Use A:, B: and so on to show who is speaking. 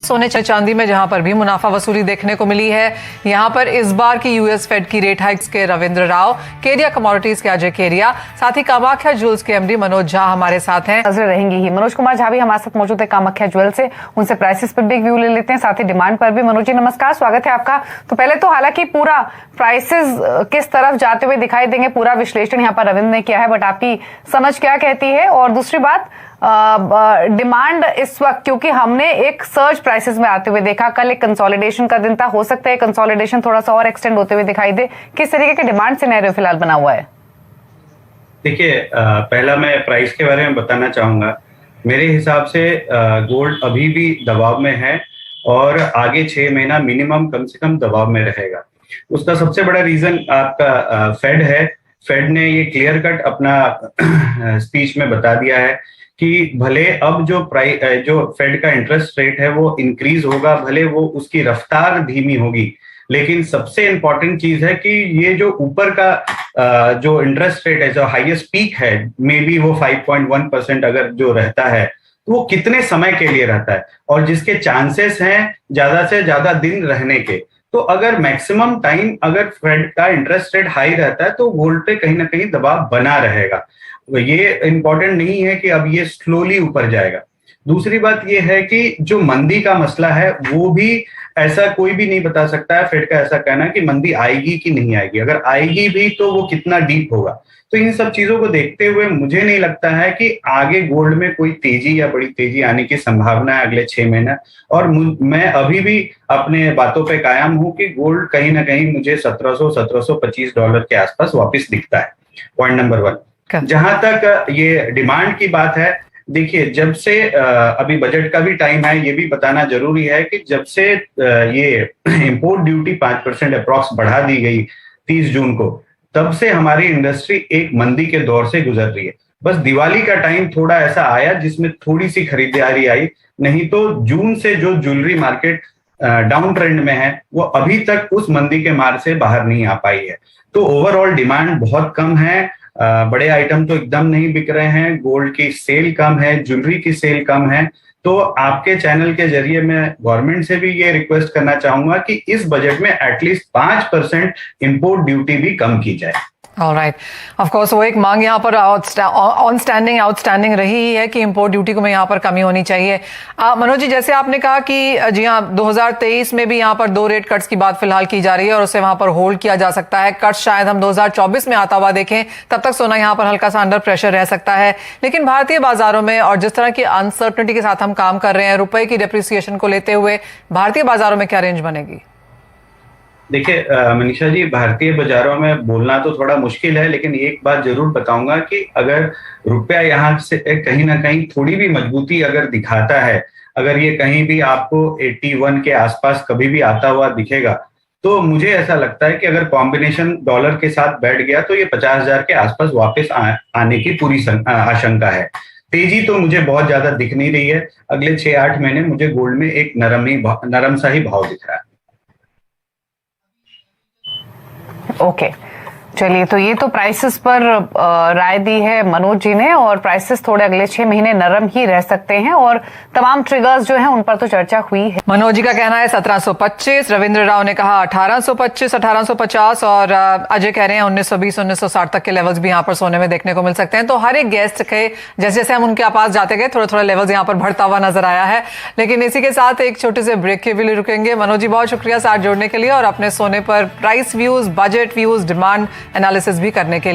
A: सोने चांदी में जहां पर भी मुनाफा वसूली देखने को मिली है। यहां पर इस बार की यूएस फेड की रेट हाइक्स के रविंद्र राव, केरिया कमोडिटीज के अजय केरिया, साथ ही कामाख्या ज्वेल्स के एमडी मनोज झा हमारे साथ हैं।
B: नजरें रहेंगी ही। मनोज कुमार झा भी हमारे साथ मौजूद है कामाख्या ज्वेल्स से, उनसे प्राइसेस पर भी एक व्यू ले लेते हैं, साथ ही डिमांड पर भी। मनोज जी नमस्कार, स्वागत है आपका। तो पहले तो हालांकि पूरा प्राइसेस किस तरफ जाते हुए दिखाई देंगे, पूरा विश्लेषण यहाँ पर रविंद्र ने किया है, बट आपकी समझ क्या कहती है? और दूसरी बात, डिमांड इस वक्त, क्योंकि हमने एक सर्ज प्राइसेस में आते हुए देखा, कल एक कंसोलिडेशन का दिन था, हो सकता है कंसोलिडेशन थोड़ा सा और एक्सटेंड होते हुए दिखाई दे। किस तरीके के डिमांड सिनेरियो फिलहाल बना हुआ है?
C: देखिए, पहला मैं प्राइस के बारे में बताना चाहूंगा। मेरे हिसाब से गोल्ड अभी भी दबाव में है और आगे 6 महीना मिनिमम कम से कम दबाव में रहेगा। उसका सबसे बड़ा रीजन आपका फेड है। फेड ने ये क्लियर कट अपना स्पीच में बता दिया है कि भले अब जो फेड का इंटरेस्ट रेट है वो इंक्रीज होगा, भले वो उसकी रफ्तार धीमी होगी, लेकिन सबसे इंपॉर्टेंट चीज है कि ये जो ऊपर का जो इंटरेस्ट रेट है, जो हाईएस्ट पीक है, मे बी वो 5.1% अगर जो रहता है तो वो कितने समय के लिए रहता है, और जिसके चांसेस हैं ज्यादा से ज्यादा दिन रहने के। तो अगर मैक्सिमम टाइम अगर फेड का इंटरेस्ट रेट हाई रहता है तो गोल्ड पे कहीं ना कहीं दबाव बना रहेगा। ये इंपॉर्टेंट नहीं है कि अब ये स्लोली ऊपर जाएगा। दूसरी बात ये है कि जो मंदी का मसला है वो भी ऐसा कोई भी नहीं बता सकता है। फेड का ऐसा कहना है कि मंदी आएगी कि नहीं आएगी, अगर आएगी भी तो वो कितना डीप होगा। तो इन सब चीजों को देखते हुए मुझे नहीं लगता है कि आगे गोल्ड में कोई तेजी या बड़ी तेजी आने की संभावना है अगले 6 महीना। और मैं अभी भी अपने बातों पे कायम हूं कि गोल्ड कहीं ना कहीं मुझे $1725 के आसपास वापस दिखता है। Point number 1। जहां तक ये डिमांड की बात है, देखिए, जब से अभी बजट का भी टाइम है, ये भी बताना जरूरी है कि जब से ये इंपोर्ट ड्यूटी 5% अप्रॉक्स बढ़ा दी गई 30 जून को, तब से हमारी इंडस्ट्री एक मंदी के दौर से गुजर रही है। बस दिवाली का टाइम थोड़ा ऐसा आया जिसमें थोड़ी सी खरीदारी आई, नहीं तो जून से जो ज्वेलरी मार्केट डाउन ट्रेंड में है वो अभी तक उस मंदी के मार से बाहर नहीं आ पाई है। तो ओवरऑल डिमांड बहुत कम है। बड़े आइटम तो एकदम नहीं बिक रहे हैं, गोल्ड की सेल कम है, ज्वेलरी की सेल कम है। तो आपके चैनल के जरिए मैं गवर्नमेंट से भी ये रिक्वेस्ट करना चाहूंगा कि इस बजट में एटलीस्ट 5% इंपोर्ट ड्यूटी भी कम की जाए।
A: ऑलराइट, ऑफ कोर्स वो एक मांग यहाँ पर आउटस्टैंडिंग रही ही है कि इंपोर्ट ड्यूटी को में यहाँ पर कमी होनी चाहिए। मनोज जी, जैसे आपने कहा कि जी हाँ, 2023 में भी यहाँ पर 2 रेट कट्स की बात फिलहाल की जा रही है और उसे वहां पर होल्ड किया जा सकता है। कट शायद हम 2024 में आता हुआ देखें, तब तक सोना यहाँ पर हल्का सा अंडर प्रेशर रह सकता है। लेकिन भारतीय बाजारों में और जिस तरह की अनसर्टनिटी के साथ हम काम कर रहे हैं, रुपए की डेप्रिसिएशन को लेते हुए भारतीय बाजारों में क्या रेंज बनेगी?
C: देखिए मनीषा जी, भारतीय बाजारों में बोलना तो थोड़ा मुश्किल है, लेकिन एक बात जरूर बताऊंगा कि अगर रुपया यहाँ से कहीं ना कहीं थोड़ी भी मजबूती अगर दिखाता है, अगर ये कहीं भी आपको 81 के आसपास कभी भी आता हुआ दिखेगा, तो मुझे ऐसा लगता है कि अगर कॉम्बिनेशन डॉलर के साथ बैठ गया तो ये 50,000 के आसपास वापस आने की पूरी आशंका है। तेजी तो मुझे बहुत ज्यादा दिख नहीं रही है। अगले 6-8 महीने मुझे गोल्ड में एक नरम सा ही भाव दिख रहा है।
B: ओके, चलिए, तो ये तो प्राइसेस पर राय दी है मनोज जी ने, और प्राइसेस थोड़े अगले 6 महीने नरम ही रह सकते हैं और तमाम ट्रिगर्स जो हैं उन पर तो चर्चा हुई है।
A: मनोज जी का कहना है 1725, रविंद्र राव ने कहा 1825, 1850 और अजय कह रहे हैं 1920, 1960 तक के लेवल्स भी यहाँ पर सोने में देखने को मिल सकते हैं। तो हर एक गेस्ट के जैसे जैसे हम उनके पास जाते गए, थोड़ा थोड़ा लेवल्स यहाँ पर बढ़ता हुआ नजर आया है। लेकिन इसी के साथ एक छोटे से ब्रेक के लिए रुकेंगे। मनोज जी, बहुत शुक्रिया साथ जोड़ने के लिए और अपने सोने पर price views, budget views, demand analysis भी करने के लिए।